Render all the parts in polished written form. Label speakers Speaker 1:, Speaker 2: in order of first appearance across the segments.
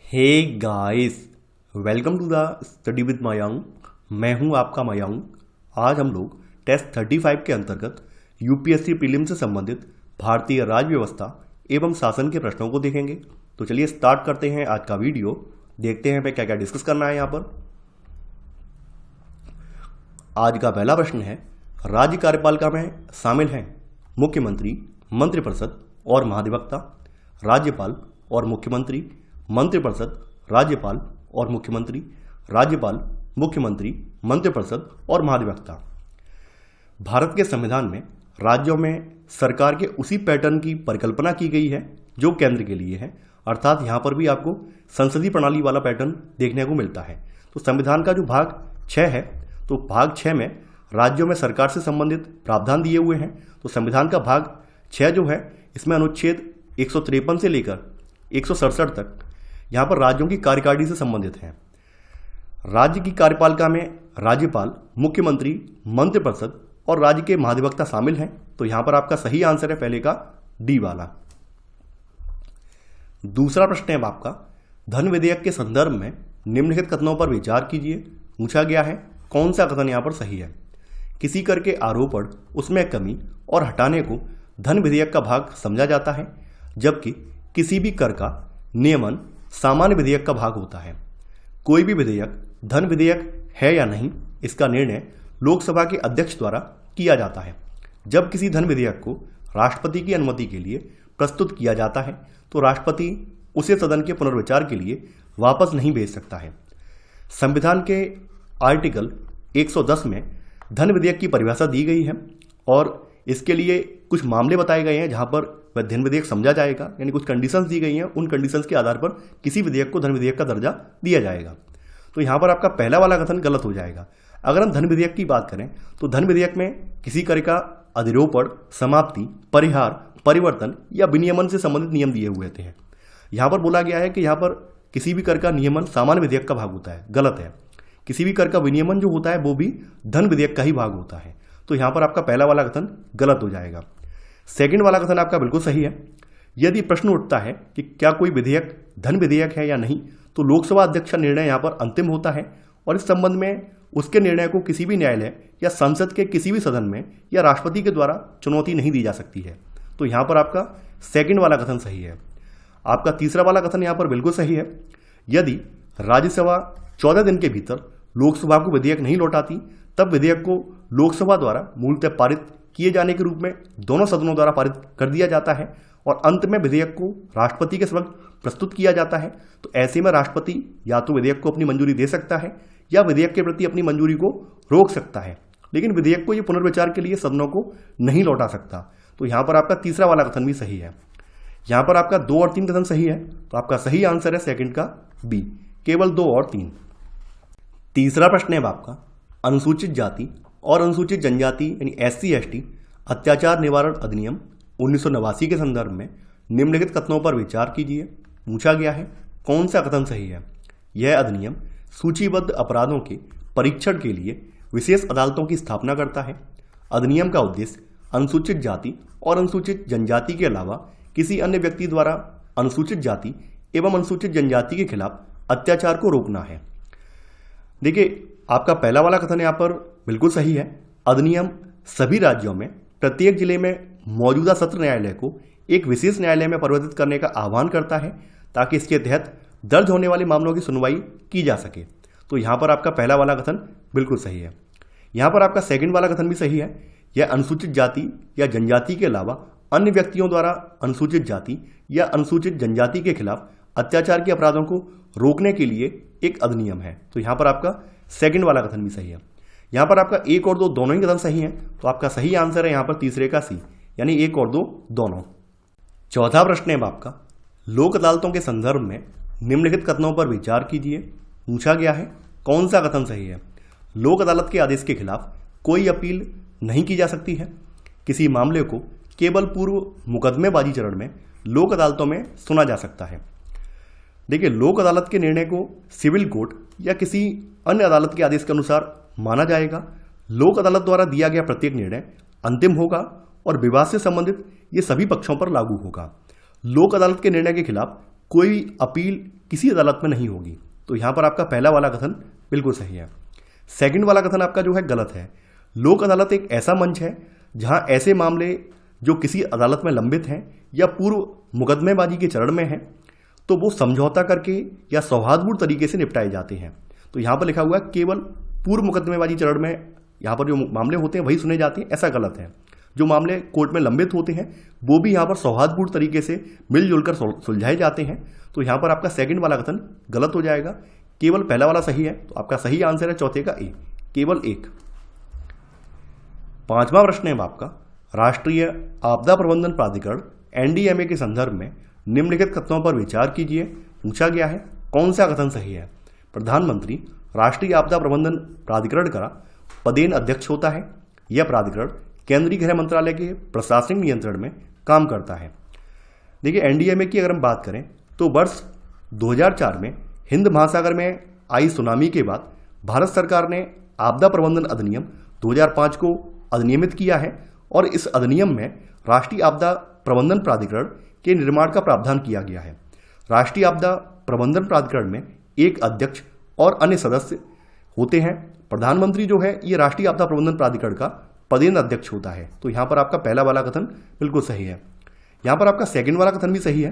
Speaker 1: Hey guys, welcome to the study with Mayank. मैं हूं आपका मयंक। आज हम लोग टेस्ट 35 के अंतर्गत यूपीएससी प्रीलिम से संबंधित भारतीय राज्य व्यवस्था एवं शासन के प्रश्नों को देखेंगे। तो चलिए स्टार्ट करते हैं आज का वीडियो। देखते हैं क्या क्या डिस्कस करना है यहाँ पर। आज का पहला प्रश्न है, राज्य कार्यपालिका में शामिल हैं मुख्यमंत्री, मंत्रिपरिषद और महाधिवक्ता, राज्यपाल और मुख्यमंत्री, मंत्रिपरिषद, राज्यपाल और मुख्यमंत्री, राज्यपाल, मुख्यमंत्री, मंत्रिपरिषद और महाधिवक्ता। भारत के संविधान में राज्यों में सरकार के उसी पैटर्न की परिकल्पना की गई है जो केंद्र के लिए है, अर्थात यहाँ पर भी आपको संसदीय प्रणाली वाला पैटर्न देखने को मिलता है। तो संविधान का जो भाग 6 है, तो भाग 6 में राज्यों में सरकार से संबंधित प्रावधान दिए हुए हैं। तो संविधान का भाग 6 जो है, इसमें अनुच्छेद 153 से लेकर 167 तक यहाँ पर राज्यों की कार्यकारिणी से संबंधित हैं। राज्य की कार्यपालिका में राज्यपाल, मुख्यमंत्री, मंत्रिपरिषद और राज्य के महाधिवक्ता शामिल हैं। तो यहाँ पर आपका सही आंसर है पहले का डी वाला। दूसरा प्रश्न है आपका, धन विधेयक के संदर्भ में निम्नलिखित कथनों पर विचार कीजिए। पूछा गया है कौन सा कथन यहाँ पर सही है। किसी कर के आरोपण, उसमें कमी और हटाने को धन विधेयक का भाग समझा जाता है, जबकि किसी भी कर का नियमन सामान्य विधेयक का भाग होता है। कोई भी विधेयक धन विधेयक है या नहीं, इसका निर्णय लोकसभा के अध्यक्ष द्वारा किया जाता है। जब किसी धन विधेयक को राष्ट्रपति की अनुमति के लिए प्रस्तुत किया जाता है, तो राष्ट्रपति उसे सदन के पुनर्विचार के लिए वापस नहीं भेज सकता है। संविधान के आर्टिकल 110 में धन विधेयक की परिभाषा दी गई है और इसके लिए कुछ मामले बताए गए हैं जहां पर वह धन विधेयक समझा जाएगा, यानी कुछ कंडीशंस दी गई हैं। उन कंडीशंस के आधार पर किसी विधेयक को धन विधेयक का दर्जा दिया जाएगा। तो यहां पर आपका पहला वाला कथन गलत हो जाएगा। अगर हम धन विधेयक की बात करें तो धन विधेयक में किसी कर का अधिरोपण, समाप्ति, परिहार, परिवर्तन या विनियमन से संबंधित नियम दिए हुए थे। यहां पर बोला गया है कि यहां पर किसी भी कर का नियमन सामान्य विधेयक का भाग होता है, गलत है। किसी भी कर का विनियमन जो होता है वो भी धन विधेयक का ही भाग होता है। तो यहां पर आपका पहला वाला कथन गलत हो जाएगा। सेकंड वाला कथन आपका बिल्कुल सही है। यदि प्रश्न उठता है कि क्या कोई विधेयक धन विधेयक है या नहीं, तो लोकसभा अध्यक्ष का निर्णय यहां पर अंतिम होता है और इस संबंध में उसके निर्णय को किसी भी न्यायालय या संसद के किसी भी सदन में या राष्ट्रपति के द्वारा चुनौती नहीं दी जा सकती है। तो यहां पर आपका सेकंड वाला कथन सही है। आपका तीसरा वाला कथन यहां पर बिल्कुल सही है। यदि राज्यसभा 14 दिन के भीतर लोकसभा को विधेयक नहीं लौटाती, तब विधेयक को लोकसभा द्वारा मूलतः पारित किए जाने के रूप में दोनों सदनों द्वारा पारित कर दिया जाता है और अंत में विधेयक को राष्ट्रपति के समक्ष प्रस्तुत किया जाता है। तो ऐसे में राष्ट्रपति या तो विधेयक को अपनी मंजूरी दे सकता है या विधेयक के प्रति अपनी मंजूरी को रोक सकता है, लेकिन विधेयक को ये पुनर्विचार के लिए सदनों को नहीं लौटा सकता। तो यहाँ पर आपका तीसरा वाला कथन भी सही है। यहाँ पर आपका 2 और 3 कथन सही है, तो आपका सही आंसर है सेकंड का बी, केवल 2 और 3। तीसरा प्रश्न है आपका, अनुसूचित जाति और अनुसूचित जनजाति यानी SC/ST अत्याचार निवारण अधिनियम 1989 के संदर्भ में निम्नलिखित कथनों पर विचार कीजिए। पूछा गया है कौन सा कथन सही है। यह अधिनियम सूचीबद्ध अपराधों के परीक्षण के लिए विशेष अदालतों की स्थापना करता है। अधिनियम का उद्देश्य अनुसूचित जाति और अनुसूचित जनजाति के अलावा किसी अन्य व्यक्ति द्वारा अनुसूचित जाति एवं अनुसूचित जनजाति के खिलाफ अत्याचार को रोकना है। देखिए, आपका पहला वाला कथन यहाँ पर बिल्कुल सही है। अधिनियम सभी राज्यों में प्रत्येक जिले में मौजूदा सत्र न्यायालय को एक विशेष न्यायालय में परिवर्तित करने का आह्वान करता है ताकि इसके तहत दर्ज होने वाले मामलों की सुनवाई की जा सके। तो यहाँ पर आपका पहला वाला कथन बिल्कुल सही है। यहाँ पर आपका सेकंड वाला कथन भी सही है। यह अनुसूचित जाति या जनजाति के अलावा अन्य व्यक्तियों द्वारा अनुसूचित जाति या अनुसूचित जनजाति के खिलाफ अत्याचार के अपराधों को रोकने के लिए एक अधिनियम है। तो यहाँ पर आपका सेकंड वाला कथन भी सही है। यहाँ पर आपका 1 और 2 दोनों ही कथन सही हैं, तो आपका सही आंसर है यहाँ पर तीसरे का सी, यानी 1 और 2 दोनों। चौथा प्रश्न है आपका, लोक अदालतों के संदर्भ में निम्नलिखित कथनों पर विचार कीजिए। पूछा गया है कौन सा कथन सही है। लोक अदालत के आदेश के खिलाफ कोई अपील नहीं की जा सकती है। किसी मामले को केवल पूर्व मुकदमेबाजी चरण में लोक अदालतों में सुना जा सकता है। देखिए, लोक अदालत के निर्णय को सिविल कोर्ट या किसी अन्य अदालत के आदेश के अनुसार माना जाएगा। लोक अदालत द्वारा दिया गया प्रत्येक निर्णय अंतिम होगा और विवाद से संबंधित ये सभी पक्षों पर लागू होगा। लोक अदालत के निर्णय के खिलाफ कोई अपील किसी अदालत में नहीं होगी। तो यहाँ पर आपका पहला वाला कथन बिल्कुल सही है। सेकंड वाला कथन आपका जो है गलत है। लोक अदालत एक ऐसा मंच है जहाँ ऐसे मामले जो किसी अदालत में लंबित हैं या पूर्व मुकदमेबाजी के चरण में हैं तो वो समझौता करके या सौहार्दपूर्ण तरीके से निपटाए जाते हैं। तो यहाँ पर लिखा हुआ है केवल पूर्व मुकदमेबाजी चरण में यहाँ पर जो मामले होते हैं वही सुने जाते हैं, ऐसा गलत है। जो मामले कोर्ट में लंबित होते हैं वो भी यहाँ पर सौहार्दपूर्ण तरीके से मिलजुल कर सुलझाए जाते हैं। तो यहाँ पर आपका सेकंड वाला कथन गलत हो जाएगा, केवल पहला वाला सही है। तो आपका सही आंसर है चौथे का ए, केवल एक। पांचवा प्रश्न है आपका, राष्ट्रीय आपदा प्रबंधन प्राधिकरण एनडीएमए के संदर्भ में निम्नलिखित कथनों पर विचार कीजिए। पूछा गया है कौन सा कथन सही है। प्रधानमंत्री राष्ट्रीय आपदा प्रबंधन प्राधिकरण का पदेन अध्यक्ष होता है। यह प्राधिकरण केंद्रीय गृह मंत्रालय के प्रशासनिक नियंत्रण में काम करता है। देखिए एनडीएमए की अगर हम बात करें तो वर्ष 2004 में हिंद महासागर में आई सुनामी के बाद भारत सरकार ने आपदा प्रबंधन अधिनियम 2005 को अधिनियमित किया है और इस अधिनियम में राष्ट्रीय आपदा प्रबंधन प्राधिकरण के निर्माण का प्रावधान किया गया है। राष्ट्रीय आपदा प्रबंधन प्राधिकरण में एक अध्यक्ष और अन्य सदस्य होते हैं। प्रधानमंत्री जो है ये राष्ट्रीय आपदा प्रबंधन प्राधिकरण का पदेन अध्यक्ष होता है। तो यहाँ पर आपका पहला वाला कथन बिल्कुल सही है। यहाँ पर आपका सेकंड वाला कथन भी सही है।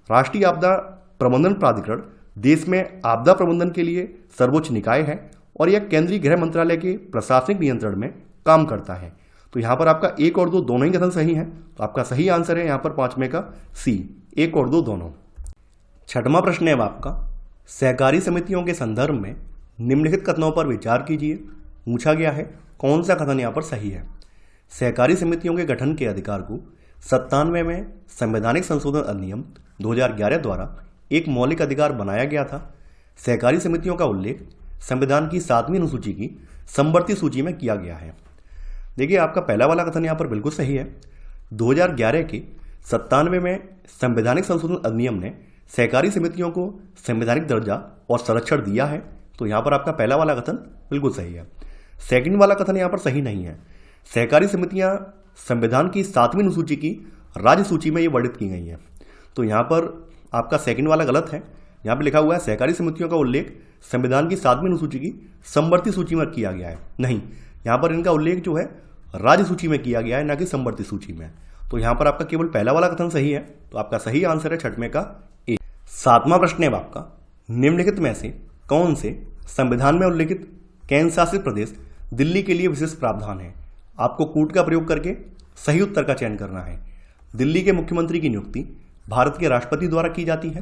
Speaker 1: राष्ट्रीय आपदा प्रबंधन प्राधिकरण देश में आपदा प्रबंधन के लिए सर्वोच्च निकाय है और यह केंद्रीय गृह मंत्रालय के प्रशासनिक नियंत्रण में काम करता है। तो यहाँ पर आपका एक और दो दोनों ही कथन सही हैं। तो आपका सही आंसर है यहाँ पर पांचवें का सी, एक और दो दोनों। छठवां प्रश्न है आपका, सहकारी समितियों के संदर्भ में निम्नलिखित कथनों पर विचार कीजिए। पूछा गया है कौन सा कथन यहाँ पर सही है। सहकारी समितियों के गठन के अधिकार को 97 में संवैधानिक संशोधन अधिनियम 2011 द्वारा एक मौलिक अधिकार बनाया गया था। सहकारी समितियों का उल्लेख संविधान की 7वीं अनुसूची की समवर्ती सूची में किया गया है। देखिए आपका पहला वाला कथन यहाँ पर बिल्कुल सही है। 2011 के 97 में संवैधानिक संशोधन अधिनियम ने सहकारी समितियों को संवैधानिक दर्जा और संरक्षण दिया है। तो यहाँ पर आपका पहला वाला कथन बिल्कुल सही है। सेकंड वाला कथन यहाँ पर सही नहीं है। सहकारी समितियाँ संविधान की 7वीं अनुसूची की राज्य सूची में ये वर्णित की गई हैं। तो यहाँ पर आपका सेकंड वाला गलत है। यहाँ पर लिखा हुआ है सहकारी समितियों का उल्लेख संविधान की 7वीं अनुसूची की समवर्ती सूची में किया गया है। नहीं, यहाँ पर इनका उल्लेख जो है राज्य सूची में किया गया है, ना कि समवर्ती सूची में। तो यहाँ पर आपका केवल पहला वाला कथन सही है। तो आपका सही आंसर है छठवें का ए। सातवां प्रश्न है आपका, निम्नलिखित में से कौन से संविधान में उल्लिखित केंद्र शासित प्रदेश दिल्ली के लिए विशेष प्रावधान है। आपको कूट का प्रयोग करके सही उत्तर का चयन करना है। दिल्ली के मुख्यमंत्री की नियुक्ति भारत के राष्ट्रपति द्वारा की जाती है।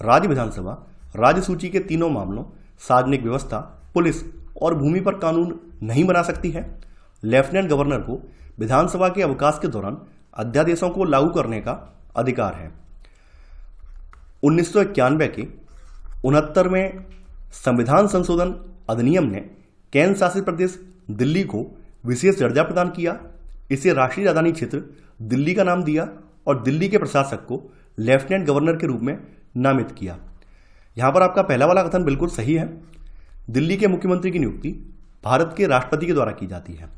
Speaker 1: राज्य विधानसभा राज्य सूची के तीनों मामलों सार्वजनिक व्यवस्था, पुलिस और भूमि पर कानून नहीं बना सकती है। लेफ्टिनेंट गवर्नर को विधानसभा के अवकाश के दौरान अध्यादेशों को लागू करने का अधिकार है। 1991 के 69वें संविधान संशोधन अधिनियम ने केंद्र शासित प्रदेश दिल्ली को विशेष दर्जा प्रदान किया। इसे राष्ट्रीय राजधानी क्षेत्र दिल्ली का नाम दिया और दिल्ली के प्रशासक को लेफ्टिनेंट गवर्नर के रूप में नामित किया। यहाँ पर आपका पहला वाला कथन बिल्कुल सही है। दिल्ली के मुख्यमंत्री की नियुक्ति भारत के राष्ट्रपति के द्वारा की जाती है।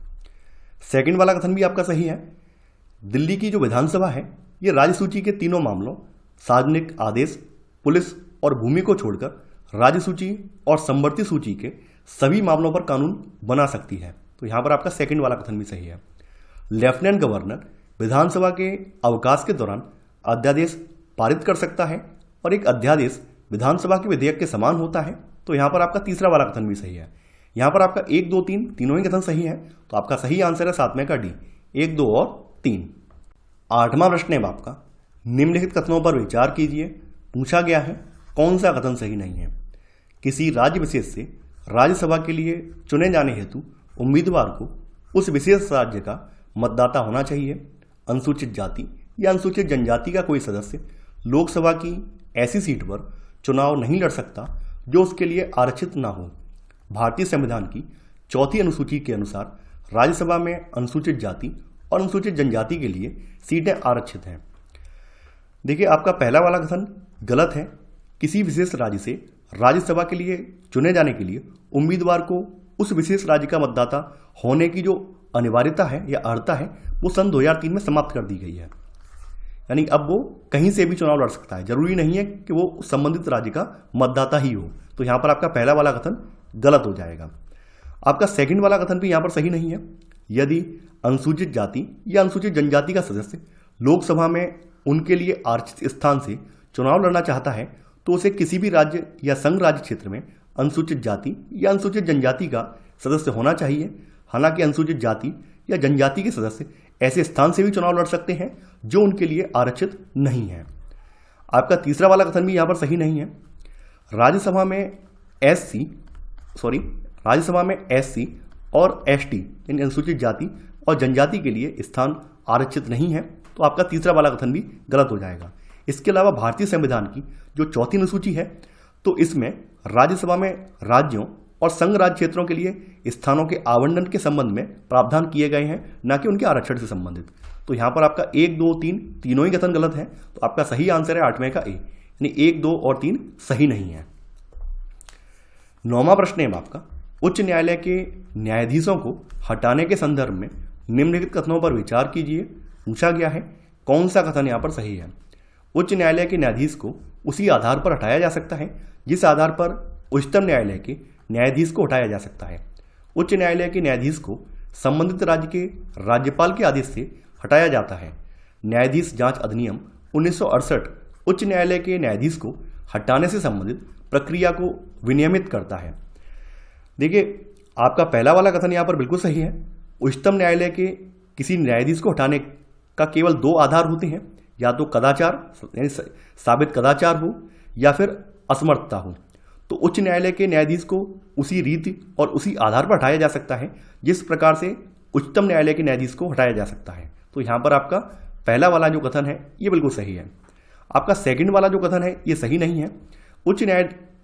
Speaker 1: सेकंड वाला कथन भी आपका सही है। दिल्ली की जो विधानसभा है ये राज्य सूची के तीनों मामलों सार्वजनिक आदेश, पुलिस और भूमि को छोड़कर राज्य सूची और समवर्ती सूची के सभी मामलों पर कानून बना सकती है। तो यहाँ पर आपका सेकंड वाला कथन भी सही है। लेफ्टिनेंट गवर्नर विधानसभा के अवकाश के दौरान अध्यादेश पारित कर सकता है और एक अध्यादेश विधानसभा के विधेयक के समान होता है। तो यहाँ पर आपका तीसरा वाला कथन भी सही है। यहाँ पर आपका 1, 2, 3 तीनों ही कथन सही है। तो आपका सही आंसर है सातवें का डी, 1, 2 और 3। आठवां प्रश्न है आपका, निम्नलिखित कथनों पर विचार कीजिए। पूछा गया है कौन सा कथन सही नहीं है। किसी राज्य विशेष से राज्यसभा के लिए चुने जाने हेतु उम्मीदवार को उस विशेष राज्य का मतदाता होना चाहिए। अनुसूचित जाति या अनुसूचित जनजाति का कोई सदस्य लोकसभा की ऐसी सीट पर चुनाव नहीं लड़ सकता जो उसके लिए आरक्षित ना हो। भारतीय संविधान की 4वीं अनुसूची के अनुसार राज्यसभा में अनुसूचित जाति और अनुसूचित जनजाति के लिए सीटें आरक्षित हैं। देखिए आपका पहला वाला कथन गलत है। किसी विशेष राज्य से राज्यसभा के लिए चुने जाने के लिए उम्मीदवार को उस विशेष राज्य का मतदाता होने की जो अनिवार्यता है या अर्हता है वो सन 2003 में समाप्त कर दी गई है। यानी अब वो कहीं से भी चुनाव लड़ सकता है, जरूरी नहीं है कि वो संबंधित राज्य का मतदाता ही हो। तो यहाँ पर आपका पहला वाला कथन गलत हो जाएगा। आपका सेकंड वाला कथन भी यहाँ पर सही नहीं है। यदि अनुसूचित जाति या अनुसूचित जनजाति का सदस्य लोकसभा में उनके लिए आरक्षित स्थान से चुनाव लड़ना चाहता है तो उसे किसी भी राज्य या संघ राज्य क्षेत्र में अनुसूचित जाति या अनुसूचित जनजाति का सदस्य होना चाहिए। हालांकि अनुसूचित जाति या जनजाति के सदस्य ऐसे स्थान से भी चुनाव लड़ सकते हैं जो उनके लिए आरक्षित नहीं है। आपका तीसरा वाला कथन भी यहाँ पर सही नहीं है। राज्यसभा में एससी और एसटी यानी अनुसूचित जाति और जनजाति के लिए स्थान आरक्षित नहीं है, तो आपका तीसरा वाला कथन भी गलत हो जाएगा। इसके अलावा भारतीय संविधान की जो चौथी अनुसूची है, तो इसमें राज्यसभा में राज्यों और संघ राज्य क्षेत्रों के लिए स्थानों के आवंटन के संबंध में प्रावधान किए गए हैं, न कि उनके आरक्षण से संबंधित। तो यहाँ पर आपका 1, 2, 3 तीनों ही कथन गलत है। तो आपका सही आंसर है 8वें का ए, यानी 1, 2 और 3 सही नहीं है। 9वां प्रश्न है आपका, उच्च न्यायालय के न्यायाधीशों को हटाने के संदर्भ में निम्नलिखित कथनों पर विचार कीजिए। पूछा गया है कौन सा कथन यहाँ पर सही है। उच्च न्यायालय के न्यायाधीश को उसी आधार पर हटाया जा सकता है जिस आधार पर उच्चतम न्यायालय के न्यायाधीश को हटाया जा सकता है। उच्च न्यायालय के न्यायाधीश को संबंधित राज्य के राज्यपाल के आदेश से हटाया जाता है। न्यायाधीश जांच अधिनियम 1968 उच्च न्यायालय के न्यायाधीश को हटाने से संबंधित प्रक्रिया को विनियमित करता है। देखिए, आपका पहला वाला कथन यहाँ पर बिल्कुल सही है। उच्चतम न्यायालय के किसी न्यायाधीश को हटाने का केवल 2 आधार होते हैं, या तो कदाचार यानी साबित कदाचार हो या फिर असमर्थता हो। तो उच्च न्यायालय के न्यायाधीश को उसी रीति और उसी आधार पर हटाया जा सकता है जिस प्रकार से उच्चतम न्यायालय के न्यायाधीश को हटाया जा सकता है। तो यहाँ पर आपका पहला वाला जो कथन है ये बिल्कुल सही है। आपका सेकंड वाला जो कथन है ये सही नहीं है।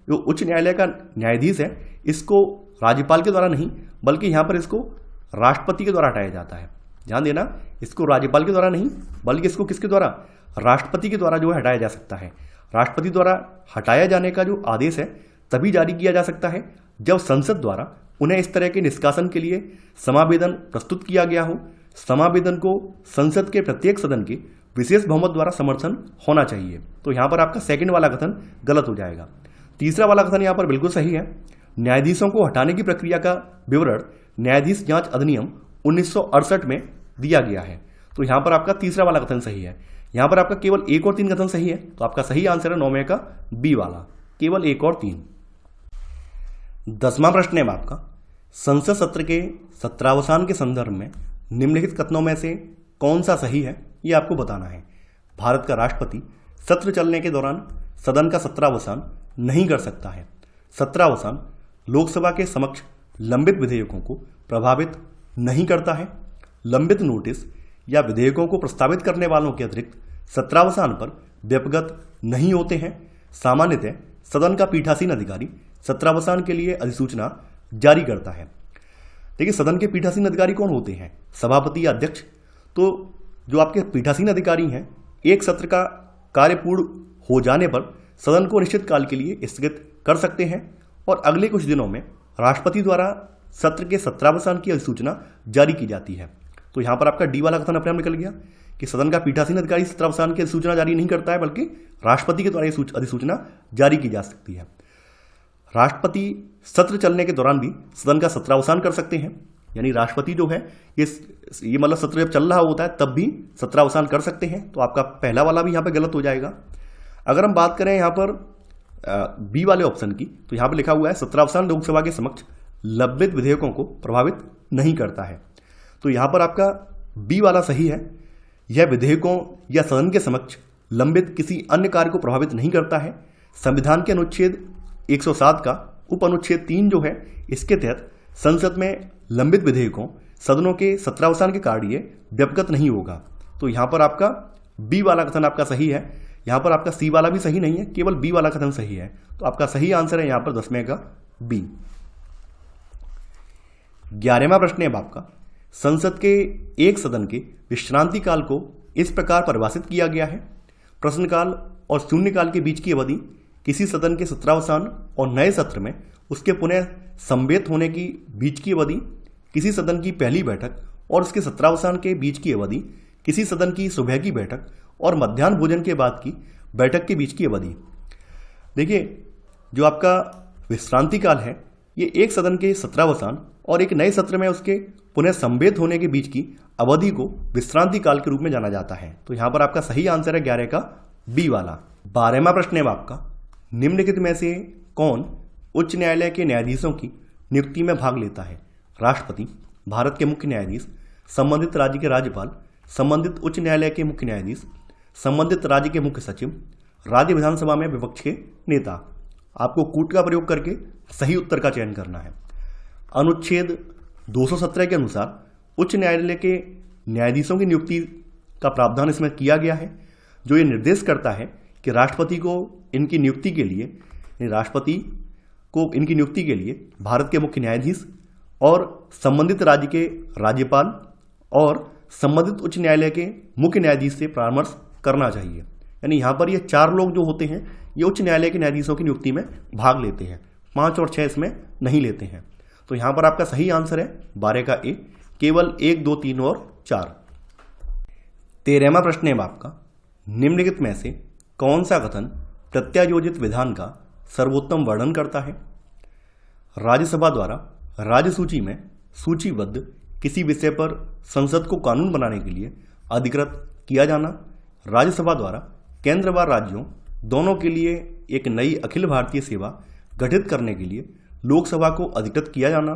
Speaker 1: जो उच्च न्यायालय का न्यायाधीश है इसको राज्यपाल के द्वारा नहीं बल्कि यहाँ पर इसको राष्ट्रपति के द्वारा हटाया जाता है। ध्यान देना, इसको राज्यपाल के द्वारा नहीं बल्कि इसको किसके द्वारा, राष्ट्रपति के द्वारा जो है हटाया जा सकता है। राष्ट्रपति द्वारा हटाया जाने का जो आदेश है तभी जारी किया जा सकता है जब संसद द्वारा उन्हें इस तरह के निष्कासन के लिए समावेदन प्रस्तुत किया गया हो। समावेदन को संसद के प्रत्येक सदन के विशेष बहुमत द्वारा समर्थन होना चाहिए। तो यहाँ पर आपका सेकंड वाला कथन गलत हो जाएगा। तीसरा वाला कथन यहाँ पर बिल्कुल सही है। न्यायाधीशों को हटाने की प्रक्रिया का विवरण न्यायाधीश जांच अधिनियम 1968 में दिया गया है। तो यहाँ पर आपका तीसरा वाला कथन सही है। यहाँ पर आपका केवल 1 और 3 कथन सही है। तो आपका सही आंसर है 9वें का बी वाला, केवल 1 और 3। 10वां प्रश्न है आपका, संसद सत्र के सत्रावसान के संदर्भ में निम्नलिखित कथनों में से कौन सा सही है ये आपको बताना है। भारत का राष्ट्रपति सत्र चलने के दौरान सदन का सत्रावसान नहीं कर सकता है। सत्रावसान लोकसभा के समक्ष लंबित विधेयकों को प्रभावित नहीं करता है। लंबित नोटिस या विधेयकों को प्रस्तावित करने वालों के अतिरिक्त सत्रावसान पर व्यपगत नहीं होते हैं। सामान्यतः सदन का पीठासीन अधिकारी सत्रावसान के लिए अधिसूचना जारी करता है। देखिए, सदन के पीठासीन अधिकारी कौन होते हैं, सभापति या अध्यक्ष। तो जो आपके पीठासीन अधिकारी हैं एक सत्र का कार्य पूर्ण हो जाने पर सदन को निश्चित काल के लिए स्थगित कर सकते हैं और अगले कुछ दिनों में राष्ट्रपति द्वारा सत्र के सत्रावसान की अधिसूचना जारी की जाती है। तो यहाँ पर आपका डी वाला कथन अपने आप निकल गया कि सदन का पीठासीन अधिकारी सत्रावसान की अधिसूचना जारी नहीं करता है बल्कि राष्ट्रपति के द्वारा अधिसूचना जारी की जा सकती है। राष्ट्रपति सत्र चलने के दौरान भी सदन का सत्रावसान कर सकते हैं, यानी राष्ट्रपति जो है ये मतलब सत्र जब चल रहा होता है तब भी सत्रावसान कर सकते हैं। तो आपका पहला वाला भी यहाँ पे गलत हो जाएगा। अगर हम बात करें यहाँ पर बी वाले ऑप्शन की, तो यहाँ पर लिखा हुआ है सत्रावसान लोकसभा के समक्ष लंबित विधेयकों को प्रभावित नहीं करता है। तो यहाँ पर आपका बी वाला सही है। यह विधेयकों या सदन के समक्ष लंबित किसी अन्य कार्य को प्रभावित नहीं करता है। संविधान के अनुच्छेद 107 का उप अनुच्छेद 3 जो है इसके तहत संसद में लंबित विधेयकों सदनों के सत्रावसान के कार्य व्यपगत नहीं होगा। तो यहाँ पर आपका बी वाला कथन आपका सही है। यहाँ पर आपका सी वाला भी सही नहीं है, केवल बी वाला कथन सही है। तो आपका सही आंसर है यहाँ पर 10वें का बी। 11वां प्रश्न है आपका, संसद के एक सदन के विश्रांति काल को इस प्रकार परिभाषित किया गया है। प्रश्नकाल और शून्यकाल के बीच की अवधि किसी सदन के सत्रावसान और नए सत्र में उसके पुनः सम्मिलित होने की बीच की अवधि, किसी सदन की पहली बैठक और उसके सत्रावसान के बीच की अवधि, किसी सदन की सुबह की बैठक और मध्याह्न भोजन के बाद की बैठक के बीच की अवधि। देखिए, जो आपका विश्रांति काल है ये एक सदन के सत्रावसान और एक नए सत्र में उसके पुनः संवेद होने के बीच की अवधि को विश्रांति काल के रूप में जाना जाता है। तो यहां पर आपका सही आंसर है 11 का बी वाला। 12वां प्रश्न है आपका, निम्नलिखित में से कौन उच्च न्यायालय के न्यायाधीशों की नियुक्ति में भाग लेता है? राष्ट्रपति, भारत के मुख्य न्यायाधीश, संबंधित राज्य के राज्यपाल, संबंधित उच्च न्यायालय के मुख्य न्यायाधीश, संबंधित राज्य के मुख्य सचिव, राज्य विधानसभा में विपक्ष के नेता। आपको कूट का प्रयोग करके सही उत्तर का चयन करना है। अनुच्छेद 217 के अनुसार उच्च न्यायालय के न्यायाधीशों की नियुक्ति का प्रावधान इसमें किया गया है, जो ये निर्देश करता है कि राष्ट्रपति को इनकी नियुक्ति के लिए भारत के मुख्य न्यायाधीश और संबंधित राज्य के राज्यपाल और संबंधित उच्च न्यायालय के मुख्य न्यायाधीश से परामर्श करना चाहिए। यानी यहाँ पर ये 4 लोग जो होते हैं ये उच्च न्यायालय के न्यायाधीशों की नियुक्ति में भाग लेते हैं, 5 और 6 इसमें नहीं लेते हैं। तो यहाँ पर आपका सही आंसर है 12 का ए, केवल 1, 2, 3 और 4। 13वां प्रश्न है आपका, निम्नलिखित में से कौन सा कथन प्रत्यायोजित विधान का सर्वोत्तम वर्णन करता है? राज्यसभा द्वारा राज्य सूची में सूचीबद्ध किसी विषय पर संसद को कानून बनाने के लिए अधिकृत किया जाना, राज्यसभा द्वारा केंद्र व राज्यों दोनों के लिए एक नई अखिल भारतीय सेवा गठित करने के लिए लोकसभा को अधिकृत किया जाना,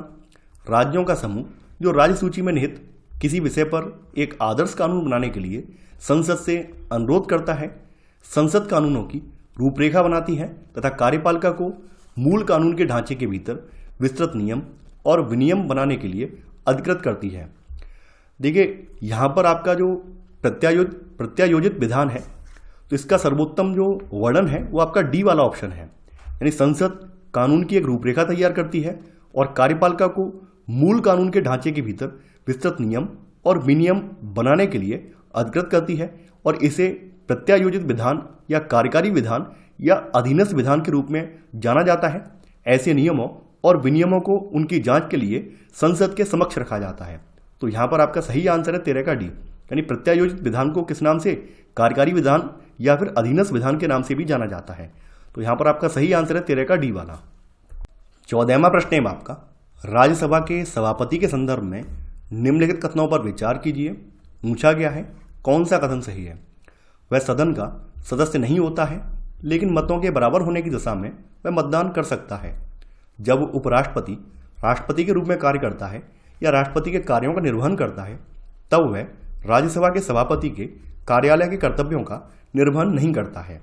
Speaker 1: राज्यों का समूह जो राज्य सूची में निहित किसी विषय पर एक आदर्श कानून बनाने के लिए संसद से अनुरोध करता है, संसद कानूनों की रूपरेखा बनाती है तथा कार्यपालिका को मूल कानून के ढांचे के भीतर विस्तृत नियम और विनियम बनाने के लिए अधिकृत करती है। देखिए, यहाँ पर आपका जो प्रत्यायोजित विधान है तो इसका सर्वोत्तम जो वर्णन है वो आपका डी वाला ऑप्शन है। यानी संसद कानून की एक रूपरेखा तैयार करती है और कार्यपालिका को मूल कानून के ढांचे के भीतर विस्तृत नियम और विनियम बनाने के लिए अधिकृत करती है और इसे प्रत्यायोजित विधान या कार्यकारी विधान या अधीनस्थ विधान के रूप में जाना जाता है। ऐसे नियमों और विनियमों को उनकी जांच के लिए संसद के समक्ष रखा जाता है। तो यहाँ पर आपका सही आंसर है 13 का डी। यानी प्रत्यायोजित विधान को किस नाम से, कार्यकारी विधान या फिर अधीनस्थ विधान के नाम से भी जाना जाता है। तो यहाँ पर आपका सही आंसर है 13 का डी वाला। 14वां प्रश्न है आपका, राज्यसभा के सभापति के संदर्भ में निम्नलिखित कथनों पर विचार कीजिए। पूछा गया है कौन सा कथन सही है? वह सदन का सदस्य नहीं होता है, लेकिन मतों के बराबर होने की दशा में वह मतदान कर सकता है। जब उपराष्ट्रपति राष्ट्रपति के रूप में कार्य करता है या राष्ट्रपति के कार्यों का निर्वहन करता है, तब वह राज्यसभा के सभापति के कार्यालय के कर्तव्यों का निर्वहन नहीं करता है।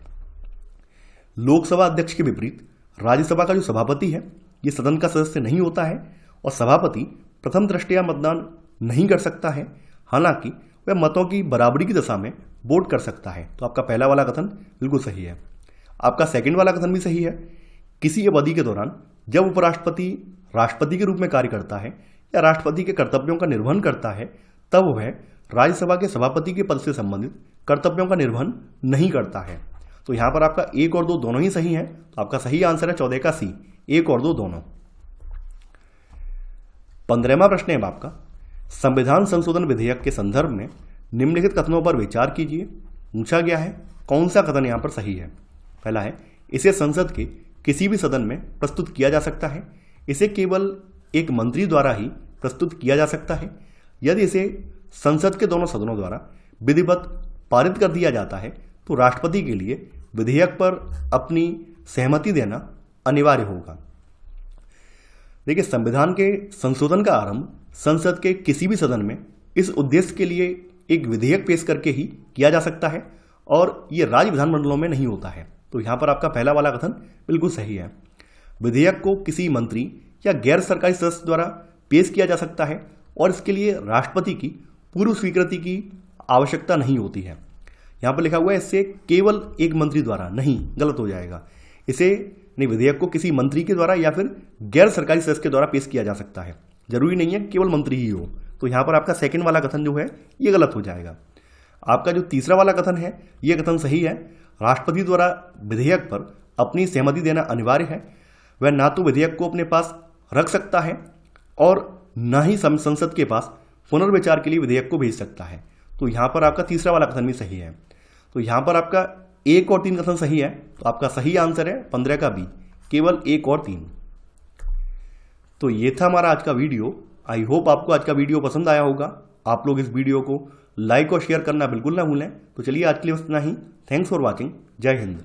Speaker 1: लोकसभा अध्यक्ष के विपरीत राज्यसभा का जो सभापति है ये सदन का सदस्य नहीं होता है और सभापति प्रथम दृष्टया मतदान नहीं कर सकता है, हालांकि वह मतों की बराबरी की दशा में वोट कर सकता है। तो आपका पहला वाला कथन बिल्कुल सही है। आपका सेकंड वाला कथन भी सही है। किसी अवधि के दौरान जब उपराष्ट्रपति राष्ट्रपति के रूप में कार्य करता है या राष्ट्रपति के कर्तव्यों का निर्वहन करता है, तब वह राज्यसभा के सभापति के पद से संबंधित कर्तव्यों का निर्वहन नहीं करता है। तो यहाँ पर आपका 1 और 2 दोनों ही सही हैं। तो आपका सही आंसर है 14 का सी, 1 और 2 दोनों। 15वां प्रश्न है आपका, संविधान संशोधन विधेयक के संदर्भ में निम्नलिखित कथनों पर विचार कीजिए। पूछा गया है कौन सा कथन यहाँ पर सही है? पहला है, इसे संसद के किसी भी सदन में प्रस्तुत किया जा सकता है। इसे केवल एक मंत्री द्वारा ही प्रस्तुत किया जा सकता है। यदि इसे संसद के दोनों सदनों द्वारा विधिवत पारित कर दिया जाता है तो राष्ट्रपति के लिए विधेयक पर अपनी सहमति देना अनिवार्य होगा। देखिए, संविधान के संशोधन का आरंभ संसद के किसी भी सदन में इस उद्देश्य के लिए एक विधेयक पेश करके ही किया जा सकता है और ये राज्य विधानमंडलों में नहीं होता है। तो यहाँ पर आपका पहला वाला कथन बिल्कुल सही है। विधेयक को किसी मंत्री या गैर सरकारी सदस्य द्वारा पेश किया जा सकता है और इसके लिए राष्ट्रपति की पूर्व स्वीकृति की आवश्यकता नहीं होती है। यहाँ पर लिखा हुआ है इससे केवल एक मंत्री द्वारा, नहीं, गलत हो जाएगा। इसे विधेयक को किसी मंत्री के द्वारा या फिर गैर सरकारी सदस्य के द्वारा पेश किया जा सकता है, जरूरी नहीं है केवल मंत्री ही हो। तो यहाँ पर आपका सेकंड वाला कथन जो है ये गलत हो जाएगा। आपका जो तीसरा वाला कथन है ये कथन सही है। राष्ट्रपति द्वारा विधेयक पर अपनी सहमति देना अनिवार्य है। वह ना तो विधेयक को अपने पास रख सकता है और न ही संसद के पास पुनर्विचार के लिए विधेयक को भेज सकता है। तो यहाँ पर आपका तीसरा वाला कथन भी सही है। तो यहाँ पर आपका 1 और 3 कथन सही है, तो आपका सही आंसर है 15 का बी, केवल 1 और 3। तो ये था हमारा आज का वीडियो। आई होप आपको आज का वीडियो पसंद आया होगा। आप लोग इस वीडियो को लाइक और शेयर करना बिल्कुल ना भूलें। तो चलिए आज के लिए बस इतना ही। Thanks for watching. जय हिंद।